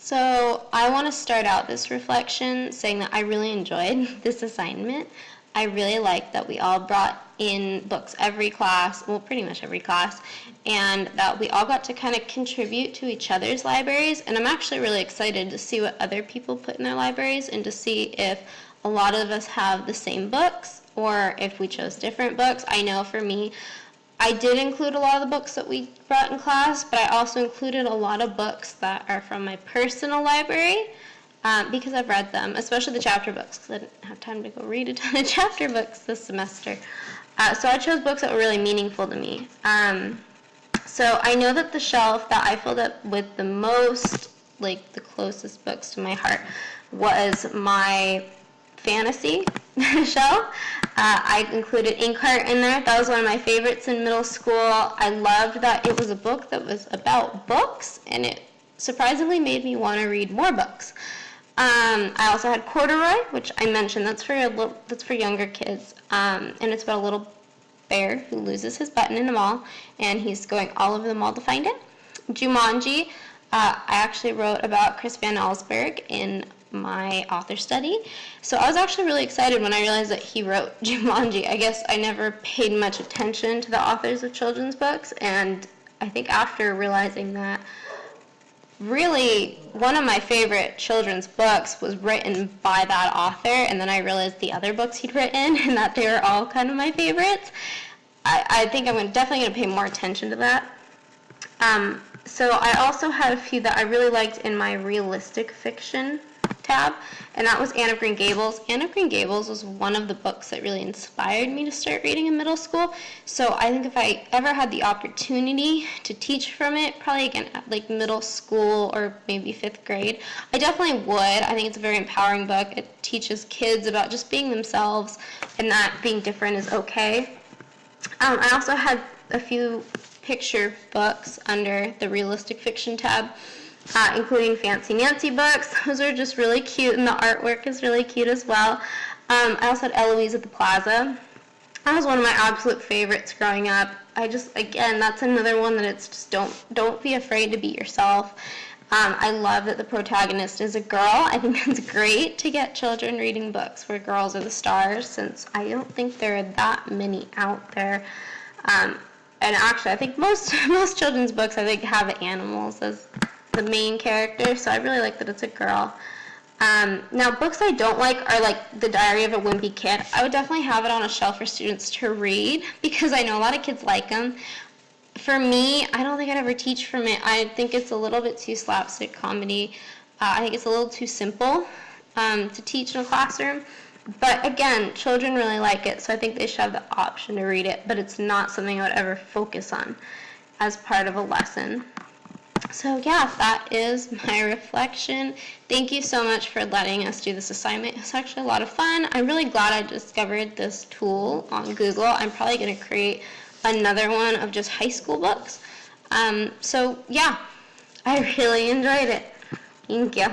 So I want to start out this reflection saying that I really enjoyed this assignment. I really liked that we all brought in books every class, well, pretty much every class, and that we all got to kind of contribute to each other's libraries. And I'm actually really excited to see what other people put in their libraries and to see if a lot of us have the same books or if we chose different books. I know for me, I did include a lot of the books that we brought in class, but I also included a lot of books that are from my personal library because I've read them, especially the chapter books, because I didn't have time to go read a ton of chapter books this semester. So I chose books that were really meaningful to me. So I know that the shelf that I filled up with the most, like the closest books to my heart, was my fantasy shelf. I included Inkheart in there. That was one of my favorites in middle school. I loved that it was a book that was about books, and it surprisingly made me want to read more books. I also had Corduroy, which I mentioned. That's for younger kids, and it's about a little bear who loses his button in the mall, and he's going all over the mall to find it. Jumanji, I actually wrote about Chris Van Allsburg in my author study. So I was actually really excited when I realized that he wrote Jumanji. I guess I never paid much attention to the authors of children's books, and I think after realizing that really one of my favorite children's books was written by that author, and then I realized the other books he'd written and that they were all kind of my favorites. I think I'm definitely going to pay more attention to that. So I also had a few that I really liked in my realistic fiction tab, and that was Anne of Green Gables. Anne of Green Gables was one of the books that really inspired me to start reading in middle school. So I think if I ever had the opportunity to teach from it, probably again at like middle school or maybe 5th grade, I definitely would. I think it's a very empowering book. It teaches kids about just being themselves and that being different is okay. I also had a few picture books under the realistic fiction tab, including Fancy Nancy books. Those are just really cute, and the artwork is really cute as well. I also had Eloise at the Plaza. That was one of my absolute favorites growing up. Again, that's another one that it's just don't be afraid to be yourself. I love that the protagonist is a girl. I think it's great to get children reading books where girls are the stars, since I don't think there are that many out there. And actually, I think most children's books, I think, have animals as the main character, so I really like that it's a girl. Now, books I don't like are like The Diary of a Wimpy Kid. I would definitely have it on a shelf for students to read because I know a lot of kids like them. For me, I don't think I'd ever teach from it. I think it's a little bit too slapstick comedy. I think it's a little too simple to teach in a classroom. But again, children really like it, so I think they should have the option to read it, but it's not something I would ever focus on as part of a lesson. So yeah, that is my reflection. Thank you so much for letting us do this assignment. It's actually a lot of fun. I'm really glad I discovered this tool on Google. I'm probably going to create another one of just high school books. So yeah, I really enjoyed it. Thank you.